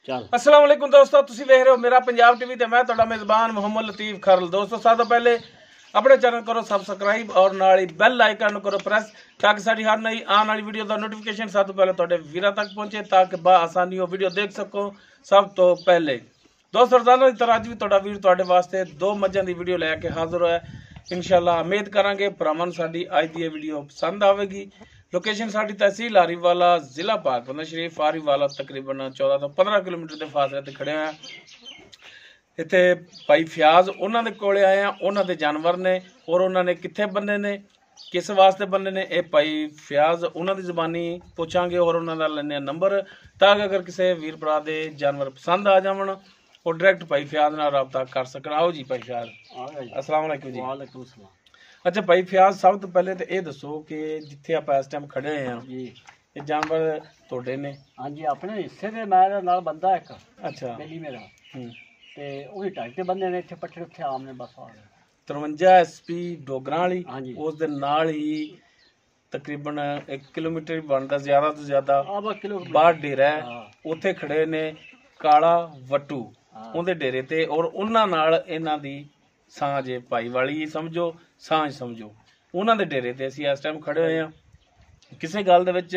अस्सलाम वालेकुम दोस्तों, तुसी देख रहे हो मेरा पंजाब टीवी ते मैं तुहाडा मेज़बान मोहम्मद लतीफ खरल। दोस्तों सब तो पहले अपने चैनल करो सबसक्राइब और नाल ही बेल आइकन करो प्रेस ताकि साडी हर नई आने वाली वीडियो का नोटिफिकेशन सब तो पहले तुहाडे वीरां तक पहुंचे ताकि बआसानी वो वीडियो देख सको सब तो पहले। दोस्तों रोजाना की तरह अज भी तुहाडा वीर तुहाडे वास्ते दो मज्जां दी वीडियो लैके हाजिर होया। इंशाअल्लाह उम्मीद करांगे भरावां नूं साडी अज दी वीडियो पसंद आवेगी। लोकेशन साडी तहसील आरीवाला जिला पाकबंद शरीफ आरीवाला तकरीबन 14 तो 15 किलोमीटर के फासले ते खड़े हैं। इत्थे भाई फयाज उन्हां दे कोले आए हैं, उन्हां दे जानवर ने और उन्होंने कित्थे बन्ने ने किस वास्ते बन्ने ने ये भाई फयाज उन्हां दी ज़बानी पुछांगे और उन्हां दा लैने नंबर ताकि अगर किसी वीर भरा दे जानवर पसंद आ जावन और डायरैक्ट भाई फयाज नाल रब्ता कर सकन। आओ जी भाई फयाज, अस्सलाम वालेकुम जी। वालेकुम सलाम। अच्छा भाई फयाज, सब तो पहले तो ये दसो कि जिथे आप इस टाइम खड़े हैं जी ये जानवर तोड़े ने? हाँ जी, अपने हिस्से दे मेरे नाल बंदा एक अच्छा बेली मेरा ते ओही ढाई ते बंदे ने इत्थे पट्ठे उत्थे आम ने बस आ गए 53 SP डोगरां वाली हाँ जी। उस दे नाल ही तकरीबन 1 किलोमीटर बनता ज्यादा तो ज्यादा आबा किलो बाहर डेरा है, हाँ। उत्थे खड़े ने काला वट्टू हाँ। उहदे डेरे ते और उन्हां नाल इन्हां दी सांझ है, भाई वाली समझो सांझ समझो। उन्हां दे डेरे ते असीं इस टाइम खड़े होए हां। किसी गल दे विच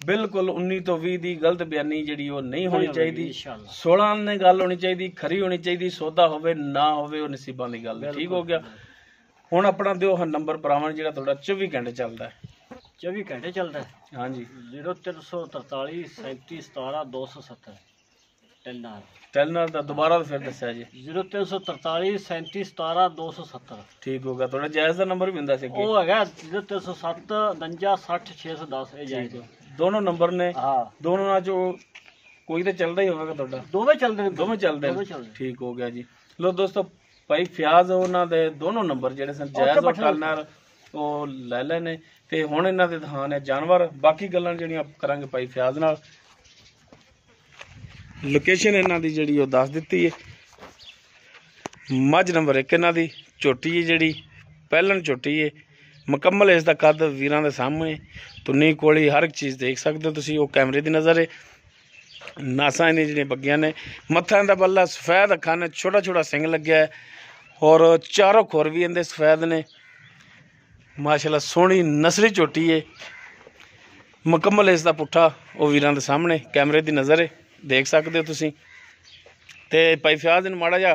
बिल्कुल 19 तो 20 दी गलत बयानी जिहड़ी ओह नहीं होनी चाहिदी। 16 ने गल होनी चाहिदी, खरी होनी चाहिदी। सौदा होवे ना होवे ओह नसीबां दी गल। ठीक हो गया। हुण अपना दिओ नंबर भरावां जिहड़ा तुहाडा 24 घंटे चलदा है। 24 घंटे चलता है। हाँ जी। 0343 37 17 270 टेलनर दा दोबारा तो फिर दस्या जी। 0343 37 17 270 ठीक हो गया। थोड़ा जायज़ दा नंबर भी हुंदा सी अगे। ओ हैगा 0307 49 60 610 ए जायज़। दोनों नंबर ने। हां, दोनों ना जो कोई तो चलदा ही होगा तुहाडा? दोवें चलदे ने। दोवें चलदे ने। ठीक हो गया जी। लो दोस्तों भाई फयाज उन्हां दे दोनों नंबर जेहड़े सन जायज़ और टेलनर ओ ले लेने ते हुण इन्हां दे दिखाने जानवर। बाकी गल्लां जेहड़ियां करांगे भाई फयाज नाल। लोकेशन इन्हां दी जिहड़ी ओह दस दित्ती है। मझ नंबर 1 इन्हां दी झोटी है जिहड़ी पहलन झोटी है। मुकम्मल इसका कद वीरां दे सामने तुन्नी कोली हर एक चीज़ देख सकते हो तुसीं। ओह कैमरे की नज़र है। नासा इन्हें जिहड़ियां बग्गियां ने, मत्था इंदा बल्ला सफेद अखां ने, छोटा छोटा सिंग लग्या है और चारों खुर भी इंदे सफेद ने। माशाल्लाह सोहनी नसली झोटी है। मुकम्मल इसका पुट्ठा ओह वीरां दे सामने कैमरे की नज़र है, देख सकते हो तुसीं। ते भाई फयाज इन माड़ा जा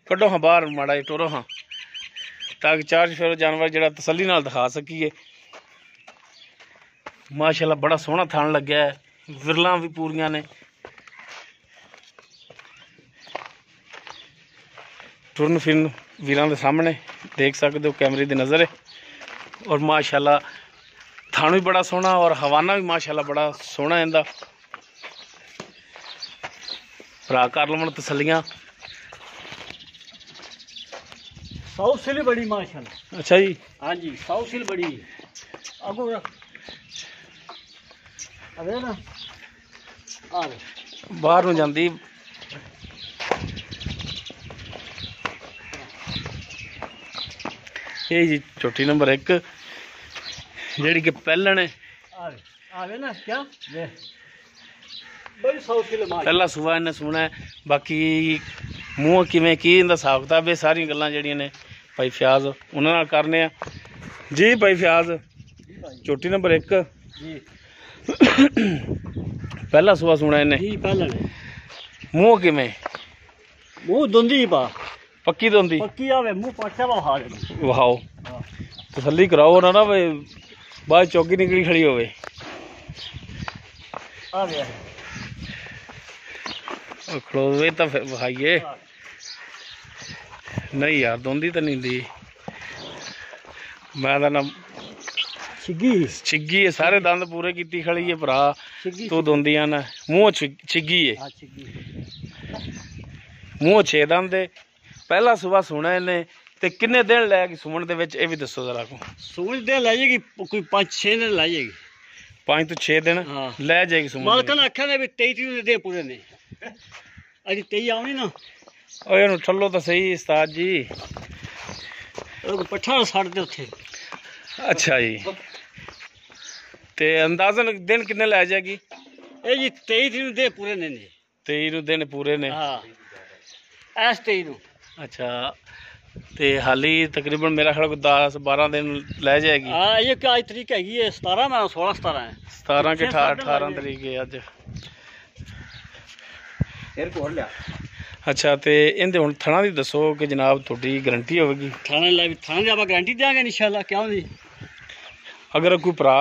कड्डो हाँ बाहर, माड़ा जा टुरो हाँ ताकि चार चफेरो जानवर जिहड़ा तसल्ली नाल दिखा सकीए। माशाल्लाह बड़ा सोहना थान लग्या है, विरलां भी पूरियां ने। टुरन फिरन वीरां दे सामने देख सकते हो, कैमरे की नज़र है। और माशाल्लाह थान भी बड़ा सोहना और हवाना भी माशाल्लाह बड़ा सोहना इंदा। भरा कर लवन तसलियां। साउथ सिल बड़ी माशाल्लाह। अच्छा जी। हाँ जी, साउथ सिल बड़ी अगो अबे ना आ बाहर नूं जांदी। ये जी चोटी नंबर 1 जिहड़ी कि पहलन है। आवे ना क्या वे बड़ी साउथ सिल माशाल्लाह। पहला सुबह इन्हें सुना है। बाकी मूँह किवें की इंदा हिसाब किताब, ये सारी गल्लां जिहड़ियां ने भाई फयाज उन्हां नाल करने आ जी। भाई फयाज चोटी नंबर 1 जी पहला सुबह सुना इन्हें जी पहलन है। मूँह किवें? मुंह दुंदी पा पक्की दोंदी पक्की आवे मुंह पाछा वा हाल वहाओ तसल्ली कराओ ना भाई बाद चौकी निकली खड़ी होवे। आवे खड़ोवे तो फिर वहाइए नहीं यार, दोंदी तो नहीं दी। मैं ना छिग्गी छिग्गी है, सारे दंद पूरे कीती खड़ी है भरा। छिग्गी तू दोंदियां ना मूँह छिग्गी है। हां छिग्गी मूँह 6 दंद है। पहला सुबह सुना इन्हें ते किन्ने दिन लैगी सुमन दे विच, ये भी दसो जरा को। सूरज दे लै जाएगी कोई 5-6 दिन लै जाएगी। 5 तो 6 दिन हाँ। लै जाएगी सुमन। मालका ने आख्या ने भी 23 दे पूरे ने अज 23 आउनी ना। ओए इहनूं ठल्लो तो सही उस्ताद जी। पट्ठा सड़ दे उत्थे। अच्छा जी। ते अंदाजन दिन किन्ने लै जाएगी? ये जी 23 दिन दे पूरे ने। 23 ਨੂੰ ਦਿਨ ਪੂਰੇ ਨੇ। ਹਾਂ ਐਸ 23 ਨੂੰ। ਅੱਛਾ ਤੇ ਹਾਲੀ ਤਕਰੀਬਨ ਮੇਰਾ ਖਿਆਲ ਕੋਈ 10-12 ਦਿਨ ਲੈ ਜਾਏਗੀ। ਹਾਂ ਇਹ ਕਿ ਅੱਜ ਤਰੀਕ ਹੈਗੀ ਹੈ 17 ਮੈਂ 16-17 ਹੈ 17 ਕਿ 18 ਤਰੀਕ ਹੈ ਅੱਜ। ਫਿਰ ਕੋਲ ਲਿਆ। ਅੱਛਾ ਤੇ ਇਹਦੇ ਹੁਣ ਥਣਾ ਦੀ ਦੱਸੋ ਕਿ ਜਨਾਬ ਤੁਹਾਡੀ ਗਰੰਟੀ ਹੋਵੇਗੀ? ਥਾਣੇ ਲੈ ਥਾਣੇ ਦੀ ਆਪਾਂ ਗਾਰੰਟੀ ਦੇਵਾਂਗੇ ਇਨਸ਼ਾਅੱਲਾ। ਕਿਉਂ ਜੀ? ਅਗਰ ਕੋਈ ਭਰਾ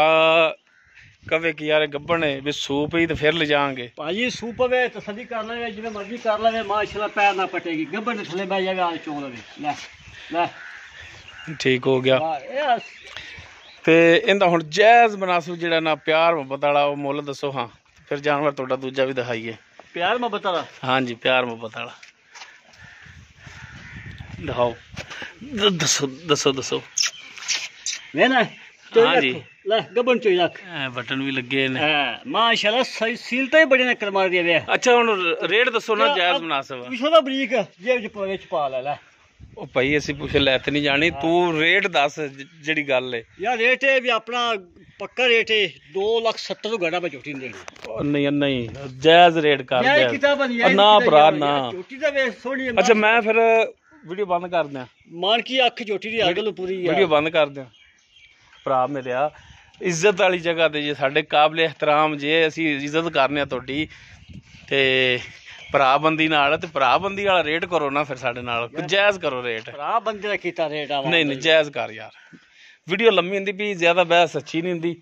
ਕਵੇ ਕਿ ਯਾਰ ਗੱਬਣ ਹੈ ਵੀ ਸੂਪ ਹੀ ਤੇ ਫਿਰ ਲੈ ਜਾਵਾਂਗੇ। ਭਾਜੀ ਸੂਪ ਵੇ ਤਸੱਲੀ ਕਰ ਲਵੇ ਜਿਵੇਂ ਮਰਜ਼ੀ ਕਰ ਲਵੇ ਮਾਸ਼ਾਅੱਲਾ ਪੈਰ ਨਾ ਪਟੇਗੀ ਗੱਬਣ ਦੇ ਥੱਲੇ ਬਹਿ ਜਾਵੇ ਆ ਚੋਂ ਲਵੇ ਲੈ ਲੈ ਠੀਕ ਹੋ ਗਿਆ। ਵਾਹ ਤੇ ਇਹਦਾ ਹੁਣ ਜਾਇਜ਼ ਮਨਾਸਬ ਜਿਹੜਾ ਨਾ ਪਿਆਰ ਮੁਹੱਬਤ ਵਾਲਾ ਉਹ ਮੁੱਲ ਦੱਸੋ। ਹਾਂ ਫਿਰ ਜਾਨਵਰ ਤੁਹਾਡਾ ਦੂਜਾ ਵੀ ਦਿਖਾਈਏ। ਪਿਆਰ ਮੁਹੱਬਤ ਵਾਲਾ? ਹਾਂਜੀ ਪਿਆਰ ਮੁਹੱਬਤ ਵਾਲਾ ਦਿਖਾਓ। ਦੱਸੋ ਦੱਸੋ ਦੱਸੋ। ਵੇ ਨਾ ਹਾਂਜੀ ਲੈ ਗੱਬਣ ਚੋਈ ਰੱਖ। ਬਟਨ ਵੀ ਲੱਗੇ ਨੇ। ਹਾਂ ਮਾਸ਼ਾਅੱਲਾ ਸਹੀ ਸੀਲਤਾਂ ਹੀ ਬੜੇ ਨੇ ਕਰਮਾ ਦੀ ਵੇ। ਅੱਛਾ ਹੁਣ ਰੇਟ ਦੱਸੋ ਨਾ ਜਾਇਜ਼ ਮੁਨਾਸਬ। ਪਿਛੋ ਦਾ ਬਰੀਕ ਜੇਬ ਵਿੱਚ ਪਾ ਲੈ ਲੈ। ਉਹ ਭਾਈ ਅਸੀਂ ਪੁੱਛ ਲੈ ਤੇ ਨਹੀਂ ਜਾਣੀ ਤੂੰ ਰੇਟ ਦੱਸ ਜਿਹੜੀ ਗੱਲ ਹੈ ਯਾਰ। ਰੇਟ ਹੈ ਵੀ ਆਪਣਾ ਪੱਕਾ ਰੇਟ ਹੈ 2,70,000 ਤੋਂ ਘੜਾ ਮੈਂ ਝੋਟੀ ਨਹੀਂ ਦੇਣੀ। ਨਹੀਂ ਨਹੀਂ ਜਾਇਜ਼ ਰੇਟ ਕਰ ਯਾਰ ਕਿਤਾਬ ਨਹੀਂ ਨਾ ਭਰਾ ਨਾ। ਝੋਟੀ ਦਾ ਵੇ ਸੋਹਣੀ। ਅੱਛਾ ਮੈਂ ਫਿਰ ਵੀਡੀਓ ਬੰਦ ਕਰ ਦਿਆਂ। ਮਾਨ ਕੀ ਅੱਖ ਝੋਟੀ ਦੀ ਅਗਲ ਪੂਰੀ ਹੈ। ਵੀਡੀਓ ਬੰਦ ਕਰ ਦਿਆਂ। ਭਰਾ ਮੇਰਿਆ ਇੱਜ਼ਤ ਵਾਲੀ ਜਗ੍ਹਾ ਤੇ ਜੇ ਸਾਡੇ ਕਾਬਲੇ ਇਹਤਰਾਮ ਜੇ ਅਸੀਂ ਇੱਜ਼ਤ ਕਰਨੇ ਆ ਤੁਹਾਡੀ ਤੇ ਭਰਾ ਬੰਦੀ ਨਾਲ ਤੇ ਭਰਾ ਬੰਦੀ ਵਾਲਾ ਰੇਟ ਕਰੋ ਨਾ ਫਿਰ ਸਾਡੇ ਨਾਲ ਜਾਇਜ਼ ਕਰੋ ਰੇਟ। ਭਰਾ ਬੰਦੇ ਦਾ ਕੀਤਾ ਰੇਟ ਆ ਨਹੀਂ ਨਹੀਂ ਜਾਇਜ਼ ਕਰ ਯਾਰ। ਵੀਡੀਓ ਲੰਮੀ ਹੁੰਦੀ ਵੀ ਜ਼ਿਆਦਾ ਬਹਿਸ ਅੱਛੀ ਨਹੀਂ ਹੁੰਦੀ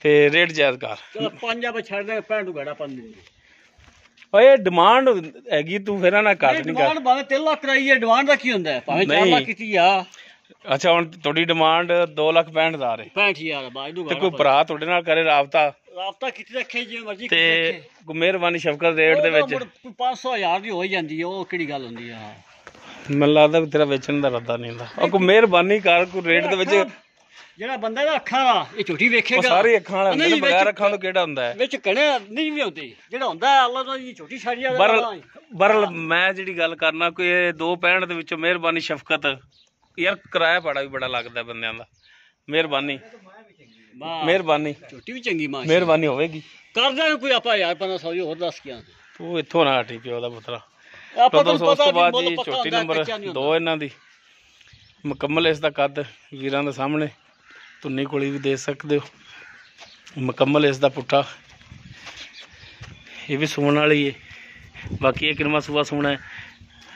ਤੇ ਰੇਟ ਜਾਇਜ਼ ਕਰ। ਚਲੋ 5 ਆਪਾਂ ਛੱਡ ਦੇ 65 ਘੜਾ 5 ਦਿਨ ਓਏ ਡਿਮਾਂਡ ਹੈਗੀ ਤੂੰ ਫਿਰ ਨਾ ਘੱਟ ਨਹੀਂ ਕਰ। ਡਿਮਾਂਡ ਭਾਵੇਂ 3 ਲੱਖ ਕਰਾਈਏ ਡਿਮਾਂਡ ਦਾ ਕੀ ਹੁੰਦਾ ਭਾਵੇਂ 4 ਲੱਖ ਕੀਤੀ ਆ। ਅੱਛਾ ਹੁਣ ਤੁਹਾਡੀ ਡਿਮਾਂਡ 2,65,000 ਹੈ। 65,000 ਬਾਈ ਨੂੰ ਤੇ ਕੋਈ ਭਰਾ ਤੁਹਾਡੇ ਨਾਲ ਕਰੇ ਰਾਬਤਾ ਕੀਤੀ ਰੱਖੇ ਜਿਵੇਂ ਮਰਜ਼ੀ ਤੇ ਕੋਈ ਮਿਹਰਬਾਨੀ ਸ਼ਫਕਤ ਰੇਟ ਦੇ ਵਿੱਚ 500,000 ਦੀ ਹੋ ਹੀ ਜਾਂਦੀ ਹੈ। ਉਹ ਕਿਹੜੀ ਗੱਲ ਹੁੰਦੀ ਆ? ਮੈਨੂੰ ਲੱਗਦਾ ਵੀ ਤੇਰਾ ਵੇਚਣ ਦਾ ਇਰਾਦਾ ਨਹੀਂ ਹੁੰਦਾ। ਉਹ ਕੋਈ ਮਿਹਰਬਾਨੀ ਕਰ ਕੋਈ ਰੇਟ ਦੇ ਵਿੱਚ। ਜਿਹੜਾ ਬੰਦਾ ਦਾ ਅੱਖਾਂ ਦਾ ਇਹ ਝੋਟੀ ਵੇਖੇਗਾ ਸਾਰੇ ਅੱਖਾਂ ਵਾਲੇ ਹੁੰਦੇ ਨੇ ਬਗੈਰ ਅੱਖਾਂ ਤੋਂ ਕਿਹੜਾ ਹੁੰਦਾ ਹੈ ਵਿੱਚ ਕਣੇ ਨਹੀਂ ਵੀ ਹੁੰਦੇ ਜਿਹੜਾ ਹੁੰਦਾ ਅੱਲਾਹ ਦਾ ਜੀ ਝੋਟੀ ਛਾੜੀ ਆ। ਬਰਲ ਮੈਂ ਜਿਹੜੀ ਗੱਲ ਕਰਨਾ ਕੋਈ 265 ਦੇ ਵਿੱਚੋਂ ਮਿਹਰਬਾਨੀ ਸ਼ਫਕਤ ਯਾਰ ਕਿਰਾਇਆ ਭਾੜਾ ਵੀ ਬੜਾ ਲੱਗਦਾ ਬੰਦਿਆਂ ਦਾ। ਮਿਹਰਬਾਨੀ ਮਿਹਰਬਾਨੀ ਝੋਟੀ ਵੀ ਚੰਗੀ ਮਾਂ ਮਿਹਰਬਾਨੀ ਹੋਵੇਗੀ ਕਰ ਦਾਂਗੇ ਕੋਈ ਆਪਾਂ 1,500 ਹੋਰ ਦੱਸ ਕੇ ਤੂੰ ਇੱਥੋਂ ਨਾ ਹਟੀ ਪਿਓ ਦਾ ਪੁੱਤਰਾ। ਆਪਾਂ ਨੂੰ ਉਸ ਤੋਂ ਬਾਅਦ ਜੀ ਝੋਟੀ ਨੰਬਰ 2 ਇਹਨਾਂ ਦੀ ਮੁਕੰਮਲ ਇਸ ਦਾ ਕੱਦ ਵੀਰਾਂ ਦੇ ਸਾਹਮਣੇ ਧੁੰਨੀ ਕੋਲੀ ਵੀ ਦੇ ਸਕਦੇ ਹੋ। ਮੁਕੰਮਲ ਇਸ ਦਾ ਪੁੱਠਾ ਇਹ ਵੀ ਸੂਣ ਵਾਲੀ ਹੈ। ਬਾਕੀ ਇਹ ਕਿੰਨਾ ਸੂਆ ਸੋਹਣਾ ਹੈ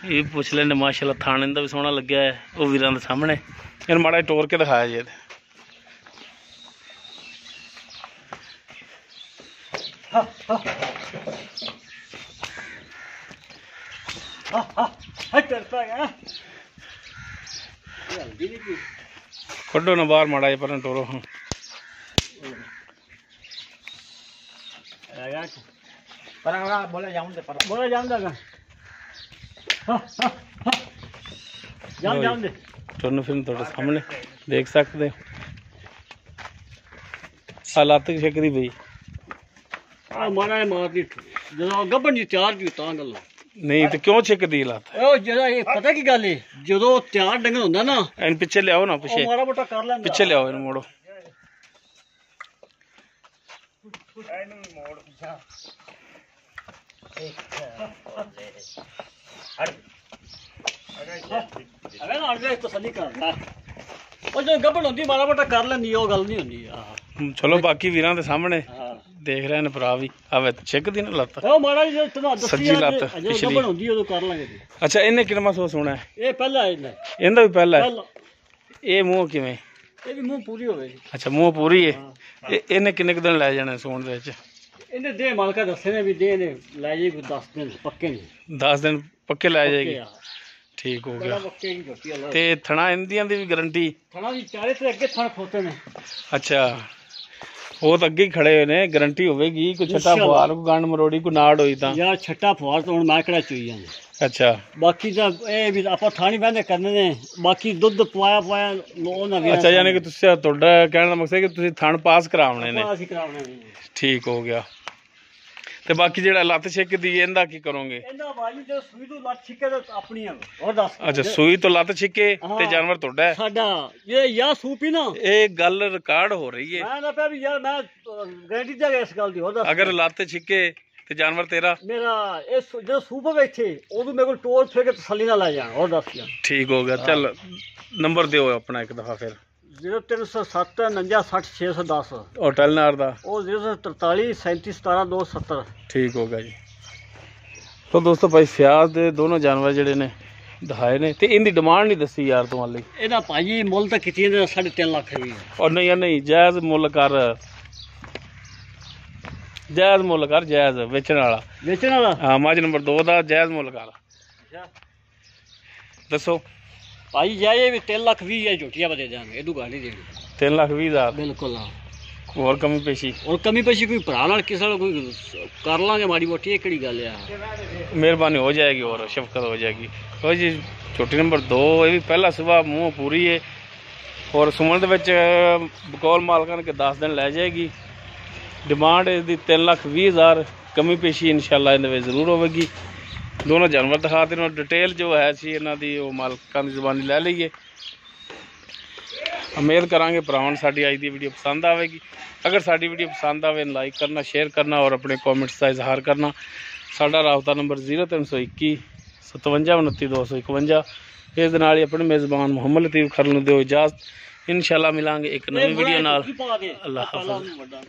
ਇਹ ਵੀ ਪੁੱਛ ਲੈਂਦੇ। ਮਾਸ਼ਾਅੱਲਾ ਥਾਣੇ ਦਾ ਵੀ ਸੋਹਣਾ ਲੱਗਿਆ ਹੈ ਉਹ ਵੀਰਾਂ ਦੇ ਸਾਹਮਣੇ। ਇਹਨੂੰ ਮਾੜਾ ਟੋਰ ਕੇ ਦਿਖਾਇਆ ਜੇ। ਕੱਢੋ ਨਾ ਬਾਹਰ ਮਾੜਾ ਜਿਹਾ ਪਰਾਂ ਟੋਰੋ। ਹਾਂ बोला जाऊंगा जाम दे ਤੁਹਾਨੂੰ ਫਿਰ ਤੁਹਾਡੇ ਸਾਹਮਣੇ ਦੇਖ ਸਕਦੇ ਹੋ ਹਾਲਾਤ ਛਕਦੀ ਪਈ ਆ ਮਾਰਾ ਮਾਰਦੀ ਜਦੋਂ ਗੱਬਣ ਦੀ ਤਿਆਰ ਦੀ ਤਾਂ ਗੱਲ ਨਹੀਂ ਤੇ ਕਿਉਂ ਛਕਦੀ ਹਾਲਾਤ। ਉਹ ਜਿਹੜਾ ਇਹ ਪਤਾ ਕੀ ਗੱਲ ਹੈ ਜਦੋਂ ਤਿਆਰ ਡੰਗਰ ਹੁੰਦਾ ਨਾ ਇਹਨੂੰ ਪਿੱਛੇ ਲਿਆਓ ਨਾ ਪਿੱਛੇ ਮਾਰਾ ਮੋਟਾ ਕਰ ਲੈਂਦਾ ਪਿੱਛੇ ਲਿਆਓ ਇਹਨੂੰ ਮੋੜੋ। ਇਹਨੂੰ ਮੋੜ ਪਿੱਛਾ ਅਰੇ ਨਾ ਅੜਦੇ ਤਸੱਲੀ ਕਰਦਾ ਉਹ ਜੋ ਗੱਬਣ ਹੁੰਦੀ ਮਾਰਾ ਮੋਟਾ ਕਰ ਲੈਂਦੀ ਉਹ ਗੱਲ ਨਹੀਂ ਹੁੰਦੀ ਆ। ਚਲੋ ਬਾਕੀ ਵੀਰਾਂ ਦੇ ਸਾਹਮਣੇ ਦੇਖ ਰਹੇ ਨੇ ਭਰਾ ਵੀ ਆਵੇ ਛਕਦੀ ਨਾ ਲੱਤ ਉਹ ਮਾੜਾ ਜਿਹਾ ਤੁਹਾਨੂੰ ਦੱਸੀ ਸੱਜੀ ਲੱਤ ਜਦੋਂ ਗੱਬਣ ਹੁੰਦੀ ਉਦੋਂ ਕਰ ਲਾਂਗੇ। ਅੱਛਾ ਇਹਨੇ ਕਿੰਨਾ ਸੋ ਸੋਣਾ ਇਹ ਪਹਿਲਾ ਇਹਦਾ ਵੀ ਪਹਿਲਾ ਹੈ। ਇਹ ਮੂੰਹ ਕਿਵੇਂ? ਇਹ ਵੀ ਮੂੰਹ ਪੂਰੀ ਹੋਵੇ। ਅੱਛਾ ਮੂੰਹ ਪੂਰੀ ਹੈ। ਇਹਨੇ ਕਿੰਨੇ ਕੁ ਦਿਨ ਲੈ ਜਾਣਾ ਸੋਣ ਦੇ ਵਿੱਚ? ਇਹਨੇ ਦੇ ਮਾਲਕਾ ਦੱਸੇ ਨੇ ਵੀ ਦੇ ਨੇ ਲੈ ਜਾਈ 10 ਦਿਨ ਪੱਕੇ ਨੇ। 10 ਦਿਨ ਪੱਕੇ ਲੈ ਜਾਏਗੀ। ਠੀਕ ਹੋ ਗਿਆ। ਤੇ ਥਣਾ ਇੰਦੀਆਂ ਦੀ ਵੀ ਗਾਰੰਟੀ? ਥਣਾ ਦੀ ਚਾਰੇ ਤੇ ਅੱਗੇ ਥਣ ਖੋਤੇ ਨੇ। ਅੱਛਾ ਉਹ ਤਾਂ ਅੱਗੇ ਹੀ ਖੜੇ ਹੋਏ ਨੇ ਗਾਰੰਟੀ ਹੋਵੇਗੀ। ਕੋਈ ਛੱਟਾ ਫੁਆਰ ਕੋਈ ਗੰਡ ਮਰੋੜੀ ਕੋਈ ਨਾੜ ਹੋਈ ਤਾਂ ਯਾਰ ਛੱਟਾ ਫੁਆਰ ਤਾਂ ਹੁਣ ਮੈਂ ਕਿਹੜਾ ਚੋਈ ਜਾਂਦੇ। ਅੱਛਾ ਬਾਕੀ ਤਾਂ ਇਹ ਵੀ ਆਪਾਂ ਥਾਣੀ ਬੰਦੇ ਕਰਨੇ ਨੇ ਬਾਕੀ ਦੁੱਧ ਪਵਾਇਆ ਉਹਨਾਂ ਵੀ। ਅੱਛਾ ਯਾਨੀ ਕਿ ਤੁਸੀਂ ਤੁਹਾਡਾ ਕਹਿਣ ਦਾ ਮਕਸਦ ਹੈ ਕਿ ਤੁਸੀਂ ਥਣ ਪਾਸ ਕਰਾਉਣੇ ਨੇ। ਅਸੀਂ ਕਰਾਉਣੇ ਨੇ। ਠੀਕ ਹੋ ਗਿਆ। ਤੇ ਬਾਕੀ ਜਿਹੜਾ ਲੱਤ ਛਿੱਕਦੀ ਇਹਦਾ ਕੀ ਕਰੋਗੇ? ਇਹਦਾ ਬਾਜੀ ਜੇ ਸੂਈ ਤੋਂ ਲੱਤ ਛਿੱਕੇ ਤਾਂ ਆਪਣੀ ਆ ਹੋਰ ਦੱਸ। ਅੱਛਾ ਸੂਈ ਤੋਂ ਲੱਤ ਛਿੱਕੇ ਤੇ ਜਾਨਵਰ ਤੁਹਾਡਾ ਹੈ ਸਾਡਾ ਇਹ ਯਾ ਸੂਪੀ ਨਾ ਇਹ ਗੱਲ ਰਿਕਾਰਡ ਹੋ ਰਹੀ ਹੈ। ਮੈਂ ਨਾ ਪਿਆ ਵੀ ਯਾਰ ਮੈਂ ਗਾਰੰਟੀ ਦੇ ਇਸ ਗੱਲ ਦੀ ਹੋਰ ਦੱਸ। ਅਗਰ ਲੱਤ ਛਿੱਕੇ ਤੇ ਜਾਨਵਰ ਤੇਰਾ ਮੇਰਾ ਇਹ ਜਦੋਂ ਸੂਪ ਬੈਠੇ ਉਦੋਂ ਮੇਰੇ ਕੋਲ ਟੋਲ ਫੇਰ ਕੇ ਤਸੱਲੀ ਨਾਲ ਲੈ ਜਾਣ ਹੋਰ ਦੱਸ ਗਿਆ ਠੀਕ ਹੋ ਗਿਆ। ਚੱਲ ਨੰਬਰ ਦਿਓ ਆਪਣਾ ਇੱਕ ਦਫਾ ਫਿਰ। 0307 49 60 610 ਔਰ ਟੈਲਨਾਰ ਦਾ ਉਹ 043 37 17 270। ਠੀਕ ਹੋ ਗਿਆ ਜੀ। ਤਾਂ ਦੋਸਤੋ ਭਾਈ ਫਿਆਜ਼ ਦੇ ਦੋਨੋਂ ਜਾਨਵਰ ਜਿਹੜੇ ਨੇ ਦਿਖਾਏ ਨੇ ਤੇ ਇਹਦੀ ਡਿਮਾਂਡ ਨਹੀਂ ਦੱਸੀ ਯਾਰ ਤੂੰ ਹਾਲੇ। ਇਹਦਾ ਭਾਜੀ ਮੁੱਲ ਤਾਂ ਕੀਤੀ ਇਹਦਾ 3.5 ਲੱਖ ਵੀ ਔਰ ਨਹੀਂ ਯਾਰ ਨਹੀਂ, ਜਾਇਜ਼ ਮੁੱਲ ਕਰ, ਜਾਇਜ਼ ਮੁੱਲ ਕਰ, ਜਾਇਜ਼ ਵੇਚਣ ਵਾਲਾ ਹਾਂ। ਮੱਝ ਨੰਬਰ 2 ਦਾ ਜਾਇਜ਼ ਮੁੱਲ ਕਰ ਦੱਸੋ ਭਾਜੀ। ਜਾਇਜ਼ ਵੀ 3 ਲੱਖ 20 ਹਜ਼ਾਰ ਝੋਟੀਆਂ ਬਦੇ ਜਾਣਗੇ, ਇਹਦੂ ਗੱਲ ਨਹੀਂ ਦੇਣੀ। 3,20,000 ਬਿਲਕੁਲ ਹਾਂ। ਹੋਰ ਕਮੀ ਪੇਸ਼ੀ ਔਰ ਕਮੀ ਪੇਸ਼ੀ ਕੋਈ ਭਰਾ ਨਾਲ ਕਿਸੇ ਨਾਲ ਕੋਈ ਕਰ ਲਾਂਗੇ ਮਾੜੀ ਮੋਟੀ, ਇਹ ਕਿਹੜੀ ਗੱਲ ਆ। ਮਿਹਰਬਾਨੀ ਹੋ ਜਾਏਗੀ और शफकत हो जाएगी। हो जी छोटी नंबर 2 ये भी पहला सुबह मूँह पूरी है और सुमन ਦੇ ਵਿੱਚ ਬਕੌਲ ਮਾਲਕਾਂ ਕੇ 10 ਦਿਨ ਲੈ ਜਾਏਗੀ। ਡਿਮਾਂਡ ਇਹਦੀ 3,20,000 ਕਮੀ ਪੇਸ਼ੀ ਇਨਸ਼ਾਅੱਲਾ ਇਹਦੇ ਵਿੱਚ ਜ਼ਰੂਰ ਹੋਵੇਗੀ। ਦੋਨੋਂ ਜਾਨਵਰ ਦਿਖਾ ਦੇਣ, ਡਿਟੇਲ ਜੋ ਹੈ ਸੀ ਇਹਨਾਂ ਦੀ ਉਹ ਮਾਲਕਾਂ ਦੀ ਜ਼ੁਬਾਨੀ ਲੈ ਲਈਏ। ਉਮੀਦ ਕਰਾਂਗੇ ਭਰਾਵਾਂ ਨੂੰ ਸਾਡੀ ਅੱਜ ਦੀ ਵੀਡੀਓ ਪਸੰਦ ਆਵੇਗੀ। ਅਗਰ ਸਾਡੀ ਵੀਡੀਓ ਪਸੰਦ ਆਵੇ ਲਾਈਕ ਕਰਨਾ, ਸ਼ੇਅਰ ਕਰਨਾ और ਆਪਣੇ ਕਮੈਂਟਸ ਦਾ ਇਜ਼ਹਾਰ ਕਰਨਾ। ਸਾਡਾ ਰਾਬਤਾ ਨੰਬਰ 0321 57 29 251। ਇਸ ਦੇ ਨਾਲ ਹੀ ਆਪਣੇ ਮੇਜ਼ਬਾਨ ਮੁਹੰਮਦ ਲਤੀਫ ਖਰਲ ਨੂੰ ਦਿਓ ਇਜਾਜ਼ਤ। ਇਨਸ਼ਾਅੱਲਾ ਮਿਲਾਂਗੇ ਇੱਕ ਨਵੀਂ ਵੀਡੀਓ ਨਾਲ। ਅੱਲਾਹ ਹਾਫਿਜ਼।